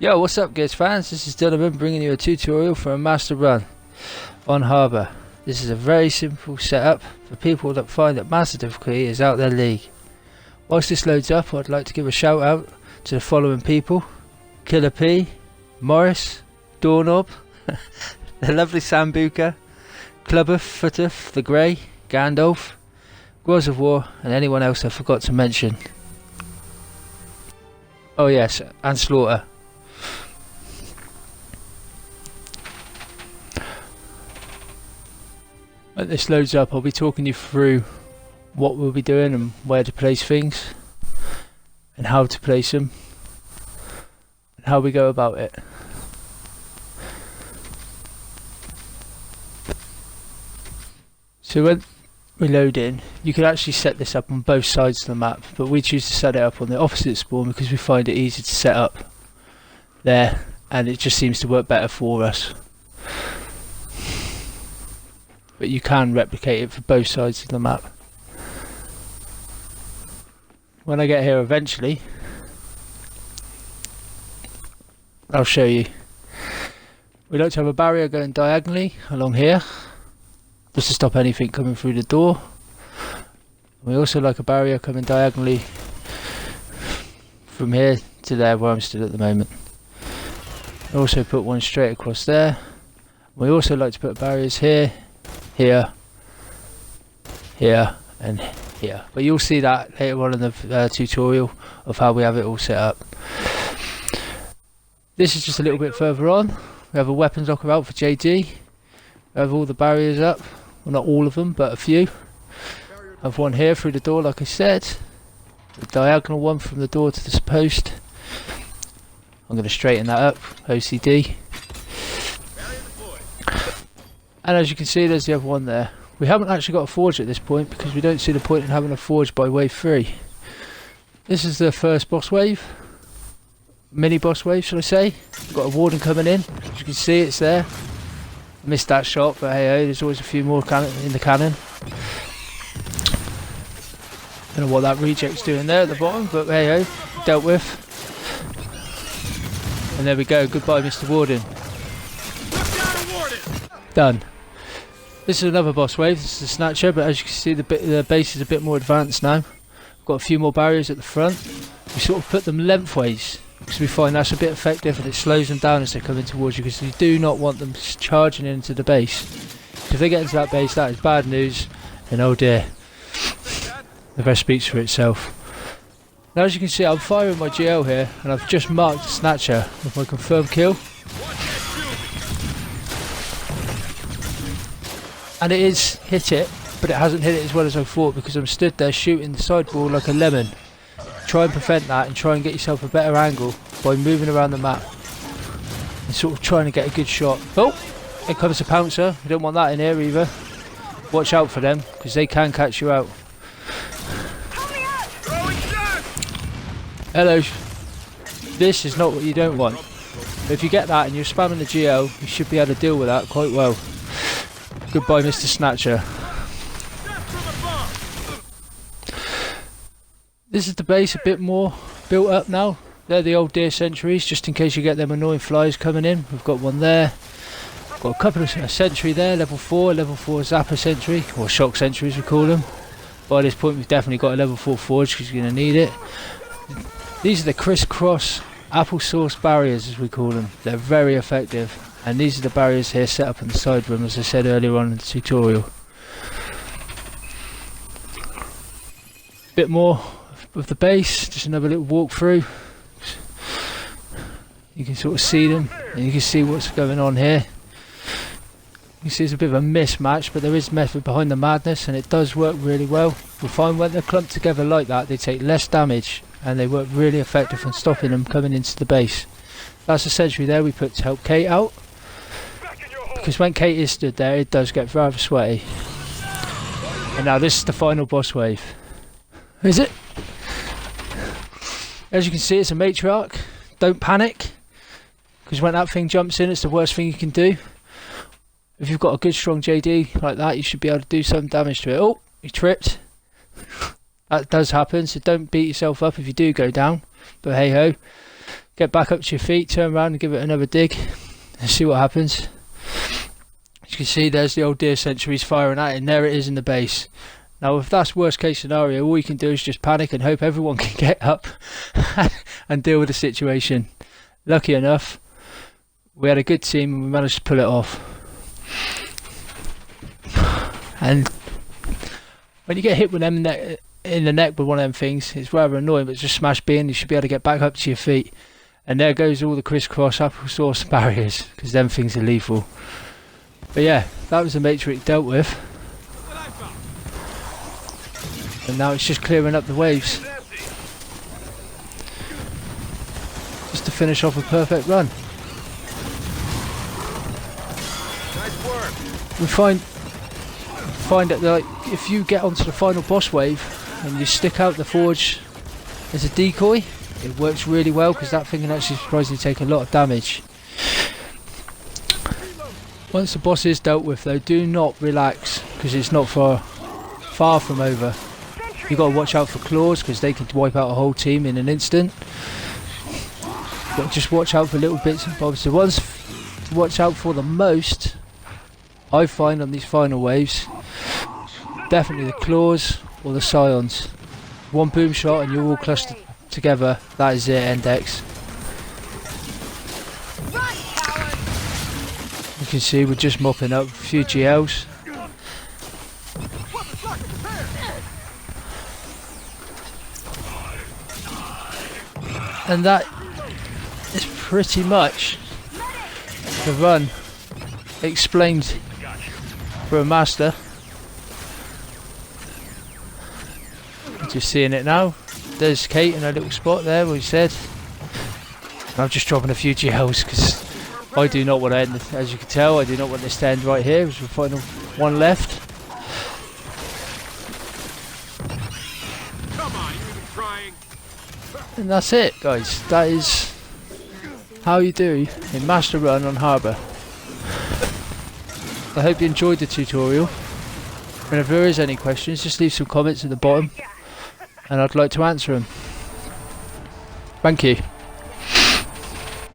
Yo, what's up Gears fans? This is Dylan bringing you a tutorial for a master run on Harbour. This is a very simple setup for people that find that master difficulty is out their league. Whilst this loads up, I'd like to give a shout out to the following people: Killer P, Morris, Doorknob, the lovely Sambuca, Clubber, Footuf, the Grey, Gandalf, Gwoz of War, and anyone else I forgot to mention. Oh yes, and Slaughter. As this loads up, I'll be talking you through what we'll be doing and where to place things and how to place them and how we go about it. So when we load in, you can actually set this up on both sides of the map, but we choose to set it up on the opposite spawn because we find it easy to set up there and it just seems to work better for us. But you can replicate it for both sides of the map. When I get here eventually, I'll show you. We like to have a barrier going diagonally along here, just to stop anything coming through the door. We also like a barrier coming diagonally from here to there where I'm stood at the moment. I also put one straight across there. We also like to put barriers here, here, here and here, but you'll see that later on in the tutorial of how we have it all set up. This is just a little bit further on. We have a weapons locker out for JD. We have all the barriers up, well not all of them but a few. I have one here through the door like I said, the diagonal one from the door to this post. I'm going to straighten that up, OCD. And as you can see, there's the other one there. We haven't actually got a forge at this point because we don't see the point in having a forge by wave 3. This is the first boss wave. Mini boss wave, shall I say. We've got a warden coming in. As you can see, it's there. I missed that shot, but hey, there's always a few more in the cannon. Don't know what that reject's doing there at the bottom, but hey, dealt with. And there we go. Goodbye, Mr. Warden. Done. This is another boss wave. This is the Snatcher, but as you can see, the base is a bit more advanced now. We've got a few more barriers at the front. We sort of put them lengthways because we find that's a bit effective and it slows them down as they're coming towards you, because you do not want them charging into the base. If they get into that base, that is bad news, and oh dear, the rest speaks for itself. Now as you can see, I'm firing my GL here and I've just marked the Snatcher with my confirmed kill. And it is hit it, but it hasn't hit it as well as I thought because I'm stood there shooting the sidewall like a lemon. Try and prevent that and try and get yourself a better angle by moving around the map and sort of trying to get a good shot. Oh, here comes a pouncer. We don't want that in here either. Watch out for them because they can catch you out. Hello. This is not what you don't want. But if you get that and you're spamming the GL, you should be able to deal with that quite well. Goodbye, Mr. Snatcher. This is the base a bit more built up now. They're the old deer sentries, just in case you get them annoying flies coming in. We've got one there. Got a couple of sentry there, level 4 zapper sentry, or shock sentry as we call them. By this point we've definitely got a level 4 forge because you're going to need it. These are the crisscross applesauce barriers as we call them. They're very effective. And these are the barriers here set up in the side room, as I said earlier on in the tutorial. Bit more of the base, just another little walk through. You can sort of see them, and you can see what's going on here. You see it's a bit of a mismatch, but there is method behind the madness, and it does work really well. You'll find when they're clumped together like that, they take less damage, and they work really effective on stopping them coming into the base. That's the sentry there we put to help Kate out. Because when Kate is stood there, it does get rather sweaty. And now this is the final boss wave. Is it? As you can see, it's a matriarch. Don't panic, because when that thing jumps in, it's the worst thing you can do. If you've got a good strong JD like that, you should be able to do some damage to it. Oh, he tripped. That does happen, so don't beat yourself up if you do go down. But hey ho. Get back up to your feet, turn around and give it another dig and see what happens. As you can see, there's the old deer sentries firing at it, and there it is in the base. Now if that's worst case scenario, all you can do is just panic and hope everyone can get up and deal with the situation. Lucky enough, we had a good team and we managed to pull it off. And when you get hit with them in the neck with one of them things, it's rather annoying, but just smash B and you should be able to get back up to your feet. And there goes all the crisscross applesauce barriers, because them things are lethal. But yeah, that was the matrix dealt with. And now it's just clearing up the waves. Just to finish off a perfect run. Nice work. We find that like if you get onto the final boss wave and you stick out the forge as a decoy, it works really well, because that thing can actually surprisingly take a lot of damage. Once the boss is dealt with though, do not relax, because it's not far from over. You got to watch out for claws, because they could wipe out a whole team in an instant. But just watch out for little bits and bobs. The ones to watch out for the most, I find on these final waves, definitely the claws or the scions. One boom shot and you're all clustered together. That is it, Index. You can see we're just mopping up a few GLs. And that is pretty much the run explained for a master. Just seeing it now. There's Kate in a little spot there where we said. I'm just dropping a few GLs because I do not want to end, as you can tell, I do not want this to end right here. There's the final one left. Come on, you've been trying. And that's it, guys. That is how you do a master run on Harbour. I hope you enjoyed the tutorial. And if there is any questions, just leave some comments at the bottom and I'd like to answer them. Thank you.